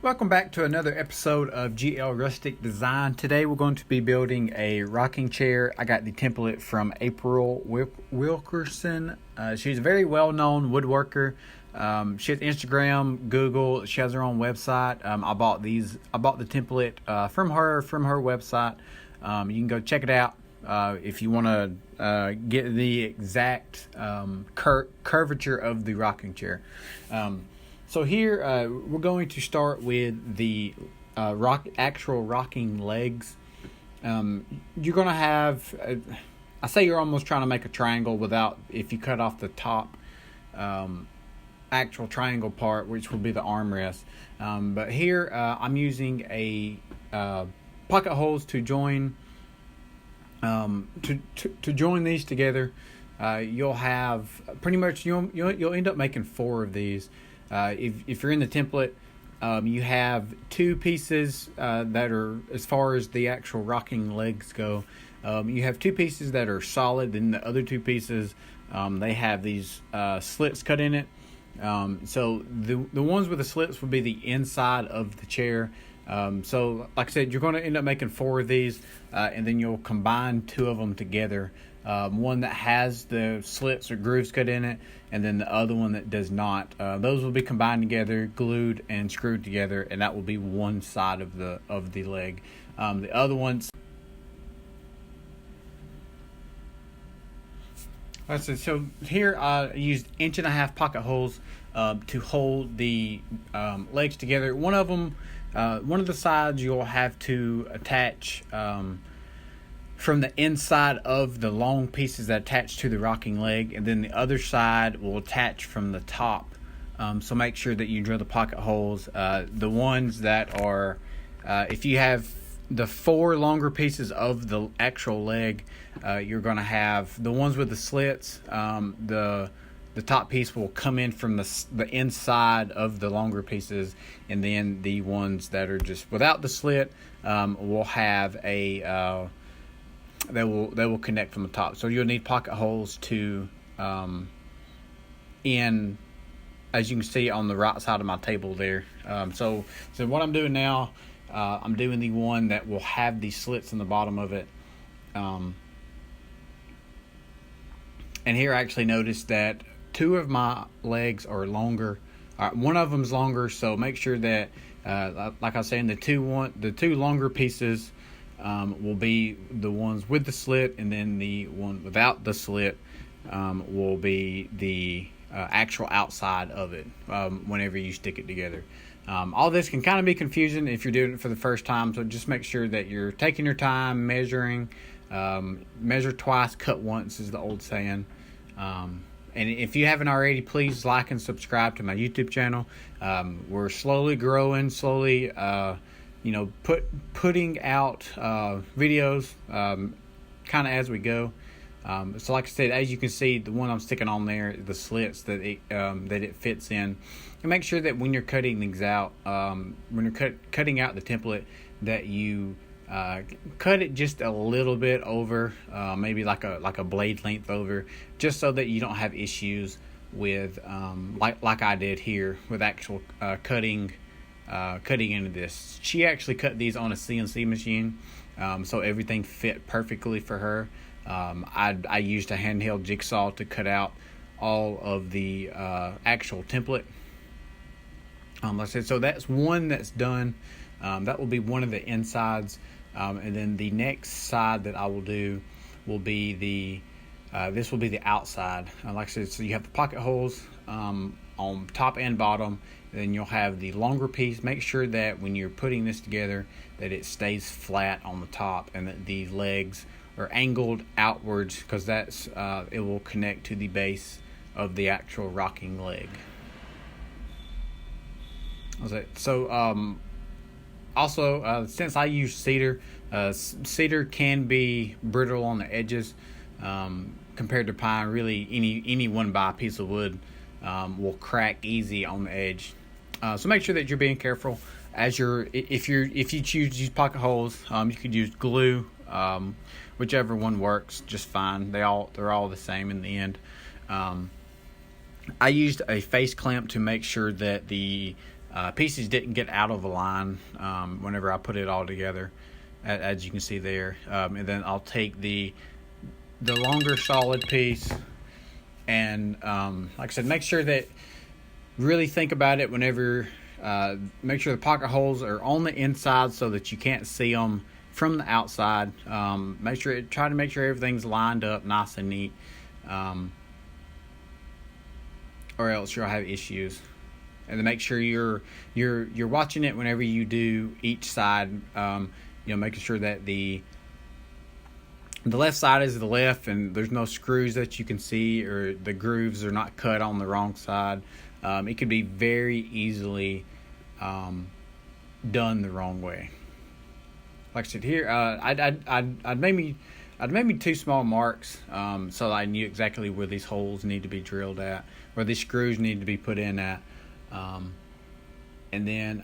Welcome back to another episode of GL Rustic Design. Today we're going to be building a rocking chair. I got the template from April Wilkerson. She's a very well-known woodworker. She has Instagram, Google. She has her own website. I bought the template from her website. You can go check it out if you want to get the exact curvature of the rocking chair. So here we're going to start with the actual rocking legs. You're going to have, I say you're almost trying to make a triangle if you cut off the top actual triangle part, which will be the armrest. But here I'm using a pocket holes to join to join these together. You'll have pretty much you'll end up making 4 of these. If you're in the template, you have 2 pieces that are, as far as the actual rocking legs go, you have 2 pieces that are solid, and the other 2 pieces, they have these slits cut in it. So the ones with the slits will be the inside of the chair. So like I said, you're going to end up making 4 of these, and then you'll combine 2 of them together. One that has the slits or grooves cut in it, and then the other one that does not. Those will be combined together, glued and screwed together, and that will be one side of the leg. The other ones. So here I used 1.5 inch pocket holes to hold the legs together. One of the sides you'll have to attach from the inside of the long pieces that attach to the rocking leg, and then the other side will attach from the top. So make sure that you drill the pocket holes. The ones that are, if you have the 4 longer pieces of the actual leg, you're going to have the ones with the slits. The top piece will come in from the inside of the longer pieces, and then the ones that are just without the slit will have a they will connect from the top. So you'll need pocket holes to in, as you can see on the right side of my table there. So what I'm doing now, I'm doing the one that will have these slits in the bottom of it. And here I actually noticed that 2 of my legs are longer. One of them's longer, so make sure that, like I was saying, the two longer pieces will be the ones with the slit, and then the one without the slit will be the actual outside of it whenever you stick it together. All this can kind of be confusing if you're doing it for the first time, so just make sure that you're taking your time, measuring. Measure twice, cut once is the old saying. And if you haven't already, please like and subscribe to my YouTube channel. We're slowly growing, putting out videos kind of as we go. So like I said, as you can see, the one I'm sticking on there, the slits that it fits in. And make sure that when you're cutting things out, when you're cutting out the template, that you cut it just a little bit over, maybe like a blade length over, just so that you don't have issues with like I did here with actual cutting into this. She actually cut these on a CNC machine, so everything fit perfectly for her. I used a handheld jigsaw to cut out all of the actual template. Like I said, so that's one that's done. That will be one of the insides, and then the next side that I will do will be this will be the outside. Like I said, so you have the pocket holes on top and bottom. Then you'll have the longer piece. Make sure that when you're putting this together, that it stays flat on the top, and that the legs are angled outwards, because that's it will connect to the base of the actual rocking leg. So also, since I use cedar, cedar can be brittle on the edges compared to pine. Really, any 1x piece of wood will crack easy on the edge. So make sure that you're being careful if you choose to use pocket holes. You could use glue, whichever one works just fine. They're all the same in the end. I used a face clamp to make sure that the pieces didn't get out of line whenever I put it all together, as you can see there. And then I'll take the longer solid piece, and like I said, make sure that really think about it whenever. Make sure the pocket holes are on the inside so that you can't see them from the outside. Try to make sure everything's lined up nice and neat, or else you'll have issues. And to make sure you're watching it whenever you do each side. Making sure that the left side is the left, and there's no screws that you can see, or the grooves are not cut on the wrong side. It could be very easily done the wrong way. Like I said here, I'd maybe 2 small marks, so that I knew exactly where these holes need to be drilled at, where these screws need to be put in at, and then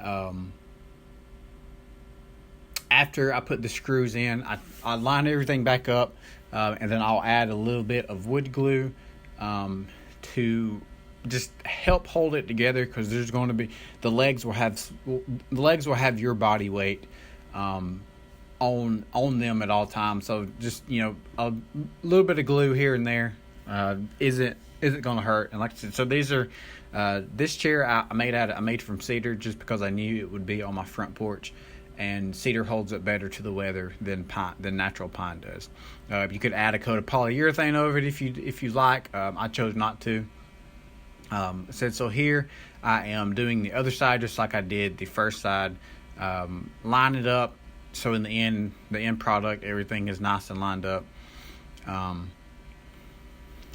after I put the screws in, I line everything back up, and then I'll add a little bit of wood glue to just help hold it together, because there's going to be the legs will have your body weight on them at all times. So just a little bit of glue here and there isn't going to hurt. And like I said, so these are this chair I made from cedar, just because I knew it would be on my front porch, and cedar holds up better to the weather than natural pine does. You could add a coat of polyurethane over it if you like. I chose not to. So here I am doing the other side just like I did the first side. Line it up so in the end product, everything is nice and lined up. And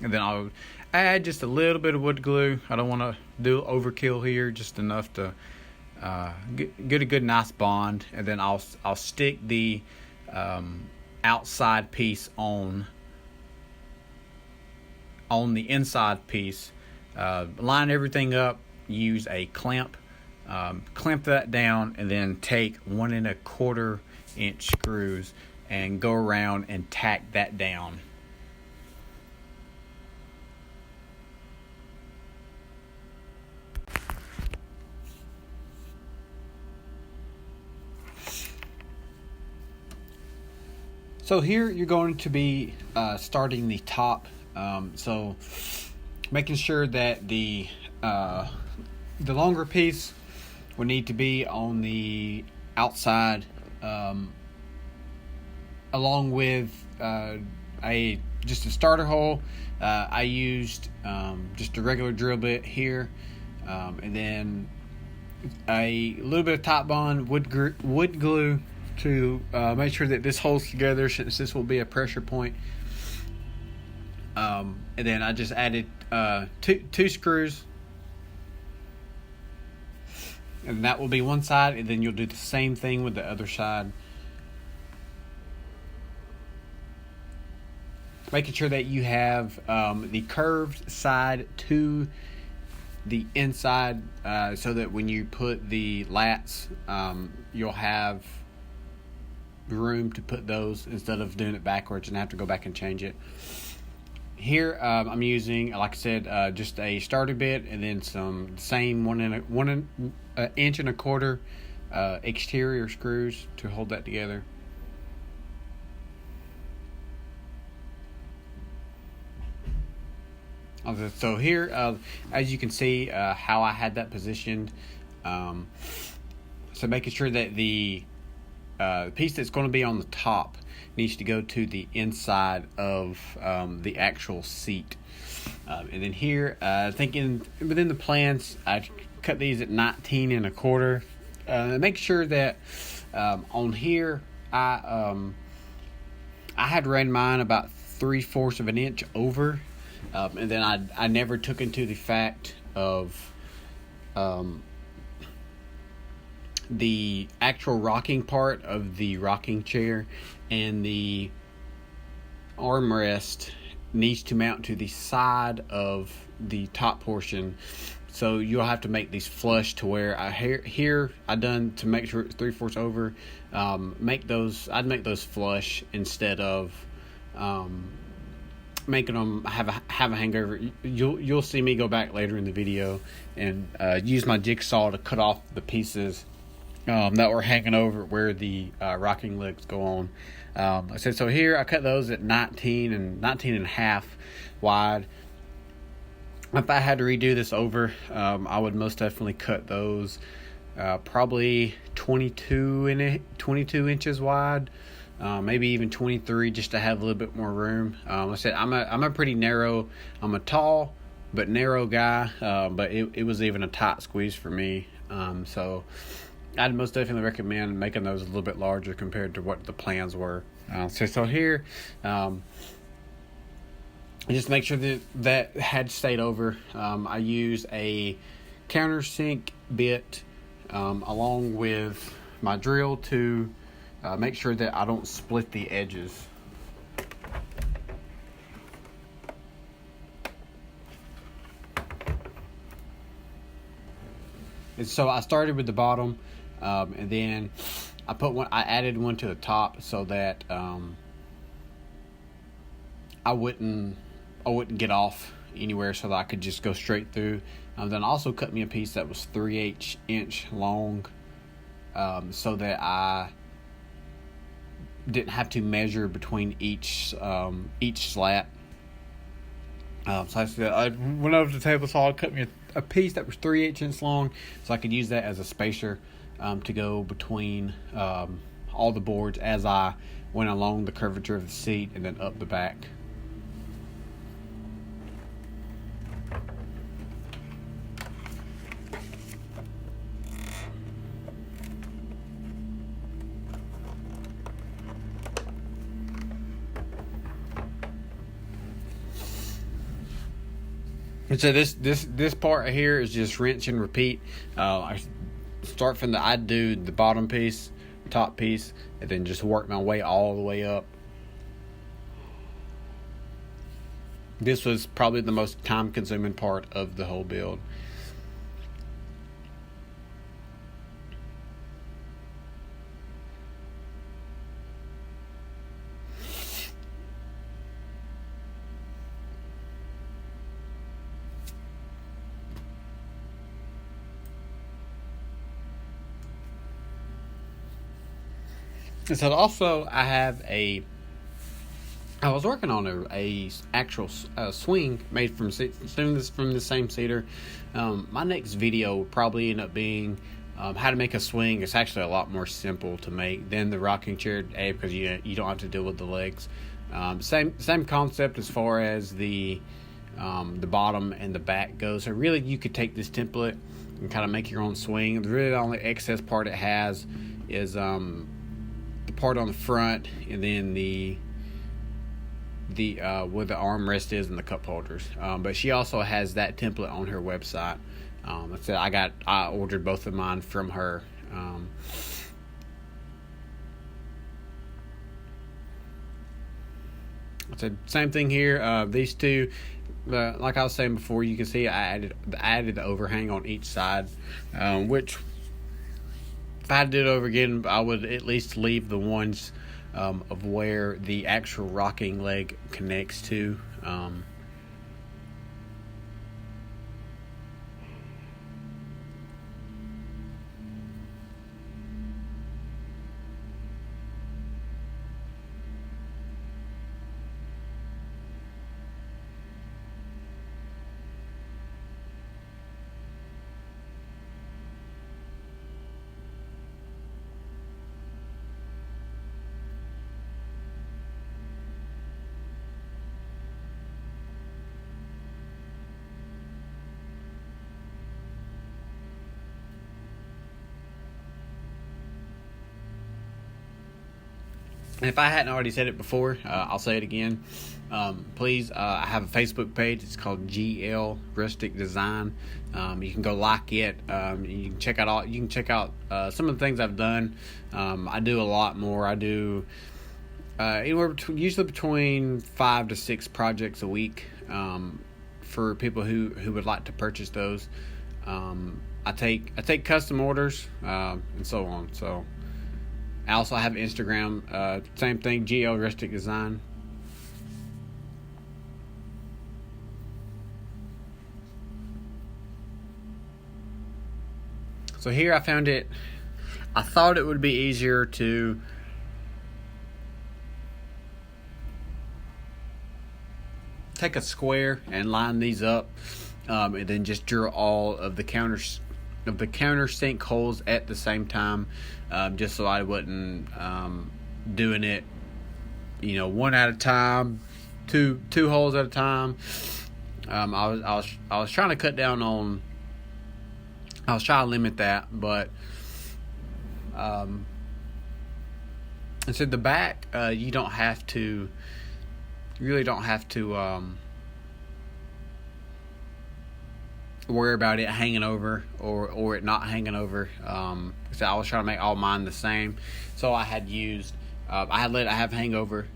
then I'll add just a little bit of wood glue. I don't want to do overkill here, just enough to get a good nice bond. And then I'll stick the outside piece on the inside piece. Line everything up, use a clamp, clamp that down, and then take 1 1/4 inch screws and go around and tack that down. So here you're going to be starting the top. So making sure that the longer piece would need to be on the outside, along with just a starter hole. I used just a regular drill bit here, and then a little bit of Top Bond wood glue to make sure that this holds together, since this will be a pressure point. And then I just added two screws, and that will be one side, and then you'll do the same thing with the other side, making sure that you have the curved side to the inside, so that when you put the lats, you'll have room to put those instead of doing it backwards and have to go back and change it. Here I'm using, like I said, just a starter bit, and then some same 1 inch and a quarter exterior screws to hold that together. So here, as you can see, how I had that positioned. So making sure that the piece that's going to be on the top needs to go to the inside of the actual seat. And then here, thinking within the plans, I cut these at 19 1/4. Make sure that on here, I had ran mine about 3/4 of an inch over. And then I never took into the fact of the actual rocking part of the rocking chair, and the armrest needs to mount to the side of the top portion. So you'll have to make these flush to where I done to make sure it's 3/4 over. I'd make those flush instead of making them have a hangover, you'll see me go back later in the video and use my jigsaw to cut off the pieces that were hanging over where the rocking legs go on. I said, so here I cut those at 19 and a half wide. If I had to redo this over, I would most definitely cut those probably 22 inches wide, maybe even 23, just to have a little bit more room. I said I'm a pretty narrow. I'm a tall but narrow guy, but it was even a tight squeeze for me. So I'd most definitely recommend making those a little bit larger compared to what the plans were. So here, just make sure that had stayed over. I use a countersink bit along with my drill to make sure that I don't split the edges. And so I started with the bottom, and then I added one to the top so that I wouldn't get off anywhere, so that I could just go straight through. Then I also cut me a piece that was 3/8 inch long, so that I didn't have to measure between each slat. So I went over to the table saw, cut me a piece that was 3/8 inch long, so I could use that as a spacer to go between all the boards as I went along the curvature of the seat and then up the back. And so this part right here is just rinse and repeat. I start from I do the bottom piece, top piece, and then just work my way all the way up. This was probably the most time-consuming part of the whole build. And so also I was working on a actual swing made from the same cedar. My next video will probably end up being how to make a swing. It's actually a lot more simple to make than the rocking chair, because you don't have to deal with the legs. Same concept as far as the bottom and the back goes. So really, you could take this template and kind of make your own swing. Really, the only excess part it has is the part on the front, and then the where the armrest is and the cup holders. But she also has that template on her website. Like I said, I ordered both of mine from her. I said same thing here. These two, like I was saying before, you can see I added the overhang on each side, which if I did it over again, I would at least leave the ones of where the actual rocking leg connects to. And if I hadn't already said it before, I'll say it again. Please, I have a Facebook page. It's called GL Rustic Design. You can go like it. You can check out some of the things I've done. I do a lot more. I do usually between 5 to 6 projects a week for people who would like to purchase those. I take custom orders and so on. So. I also have Instagram, same thing, GL Rustic Design. So here I found it. I thought it would be easier to take a square and line these up, and then just drill all of the countersink holes at the same time, just so I wasn't doing it, one at a time, two holes at a time. I was trying to cut down on. I was trying to limit that, but and so the back, you don't have to. You really don't have to worry about it hanging over or it not hanging over. So I was trying to make all mine the same. So I had used, I have hangover.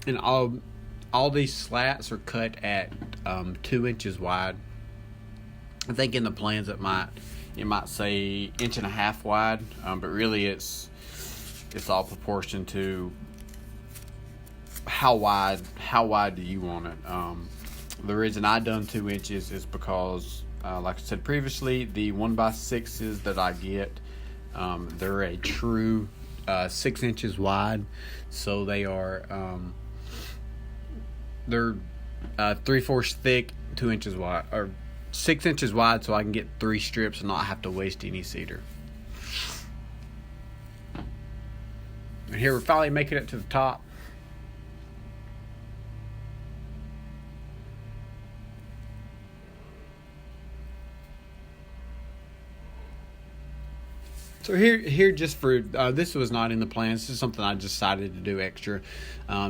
And all these slats are cut at 2 inches wide. I think in the plans it might say 1.5 inches wide, but really it's all proportion to how wide do you want it. The reason I done 2 inches is because, like I said previously, the 1x6s that I get, they're a true 6 inches wide, so they are they're 3/4 thick, 2 inches wide, or 6 inches wide, so I can get 3 strips and not have to waste any cedar. And here we're finally making it to the top. So here just for this was not in the plans. This is something I decided to do extra,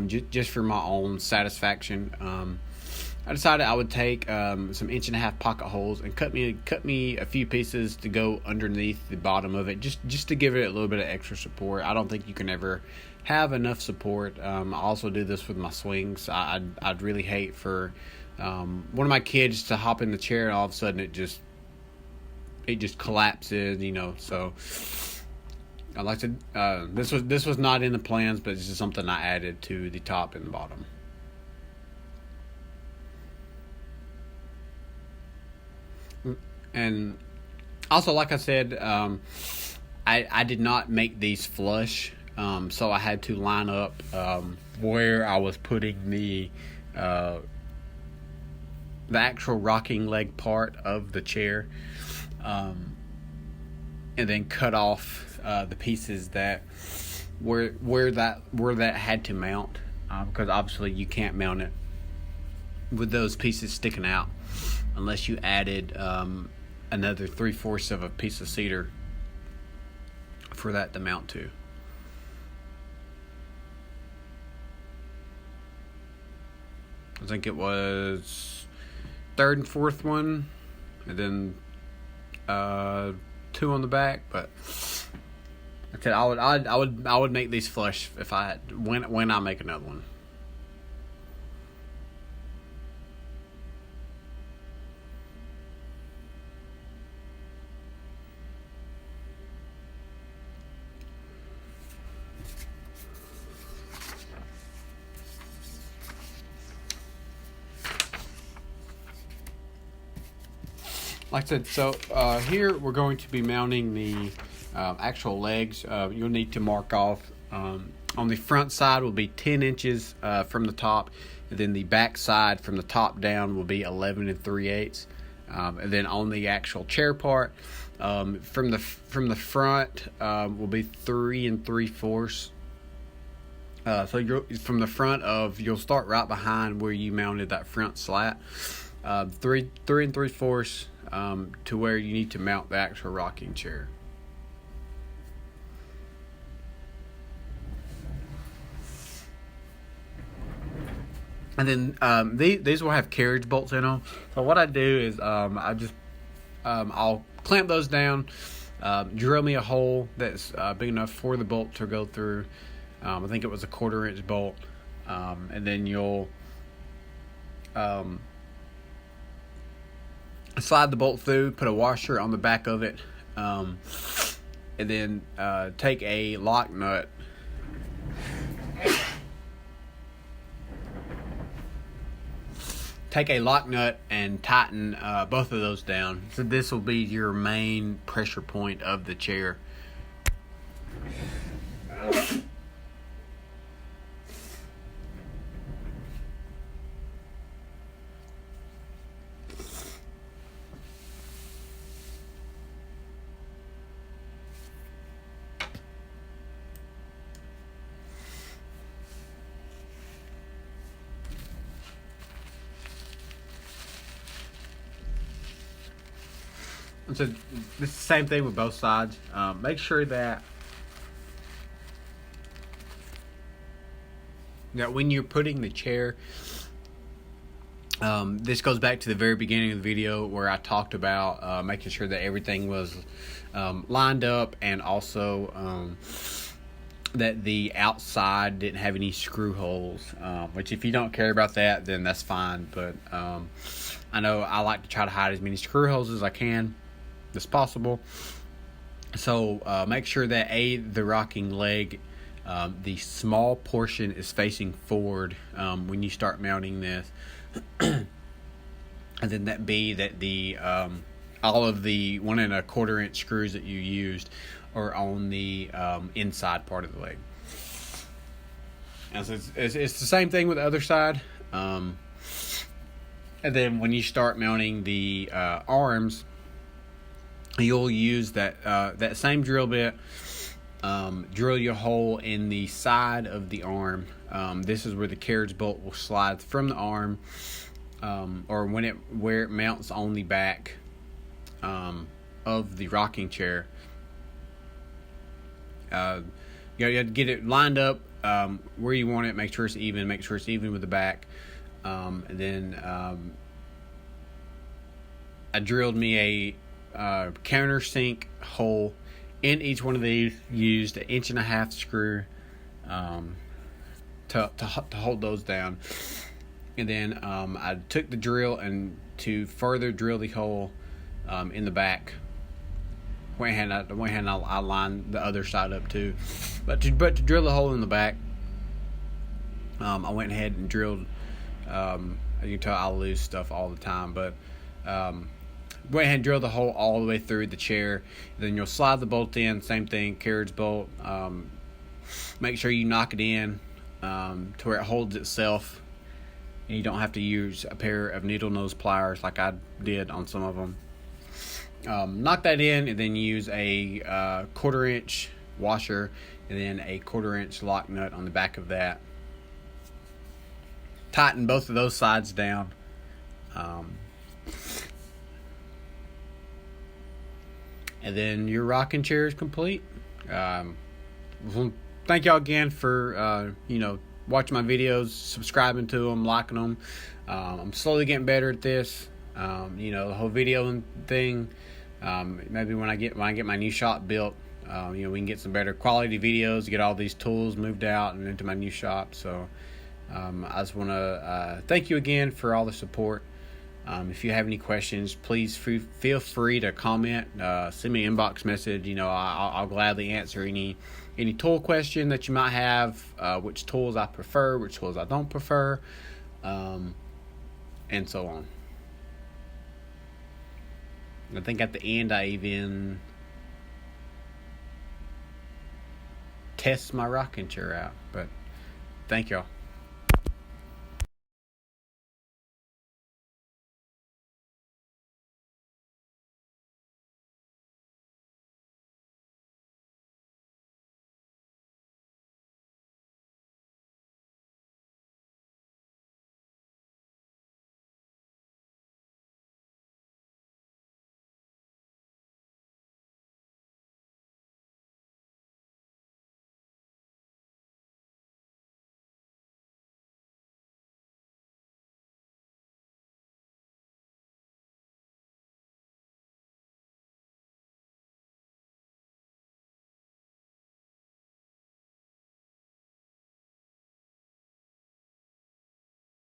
just for my own satisfaction. I decided I would take some 1.5 inch pocket holes and cut me a few pieces to go underneath the bottom of it, just to give it a little bit of extra support. I don't think you can ever have enough support. I also do this with my swings. I'd really hate for one of my kids to hop in the chair and all of a sudden it just collapses, So I like to. This was not in the plans, but this is something I added to the top and the bottom. And also, like I said, I did not make these flush, so I had to line up where I was putting the actual rocking leg part of the chair, and then cut off the pieces that where that had to mount, because obviously you can't mount it with those pieces sticking out unless you added another 3/4 of a piece of cedar for that to mount to. I think it was third and fourth one, and then 2 on the back. But I said I would make these flush if I had, when I make another one. Like I said, so here we're going to be mounting the actual legs. You'll need to mark off, on the front side will be 10 inches from the top, and then the back side from the top down will be 11 3/8. And then on the actual chair part, from the front will be 3 3/4. So from the front you'll start right behind where you mounted that front slat. 3 3/4 to where you need to mount the actual rocking chair. And then these will have carriage bolts in them. So what I do is I'll clamp those down, drill me a hole that's big enough for the bolt to go through. I think it was a 1/4 inch bolt, and then you'll slide the bolt through, put a washer on the back of it, and then take a lock nut take a lock nut and tighten both of those down. So this will be your main pressure point of the chair. So this is the same thing with both sides. Make sure that when you're putting the chair, this goes back to the very beginning of the video where I talked about making sure that everything was lined up, and also that the outside didn't have any screw holes, which if you don't care about that, then that's fine. But I know I like to try to hide as many screw holes as I can as possible. So make sure that the rocking leg, the small portion is facing forward when you start mounting this, and then that the all of the 1 1/4 inch screws that you used are on the inside part of the leg. And so it's the same thing with the other side. And then when you start mounting the arms, you'll use that same drill bit. Drill your hole in the side of the arm. This is where the carriage bolt will slide from the arm, or where it mounts on the back of the rocking chair. You have to get it lined up where you want it. Make sure it's even. Make sure it's even with the back. And then I drilled me a countersink hole in each one of these. Used an 1.5 inch screw to hold those down, and then I took the drill and to further drill the hole in the back. I lined the other side up too, but to drill the hole in the back, I went ahead and drilled. You can tell I lose stuff all the time, but went ahead and drill the hole all the way through the chair. Then you'll slide the bolt in. Same thing, carriage bolt. Make sure you knock it in to where it holds itself, and you don't have to use a pair of needle nose pliers like I did on some of them. Knock that in, and then use a 1/4 inch washer, and then a 1/4 inch lock nut on the back of that. Tighten both of those sides down. And then your rocking chair is complete. Thank y'all again for watching my videos, subscribing to them, liking them. I'm slowly getting better at this. The whole videoing thing. Maybe when I get my new shop built, we can get some better quality videos, get all these tools moved out and into my new shop. So I just want to thank you again for all the support. If you have any questions, please feel free to comment, send me an inbox message. I'll gladly answer any tool question that you might have, which tools I prefer, which tools I don't prefer, and so on. I think at the end I even test my rocking chair out. But thank y'all.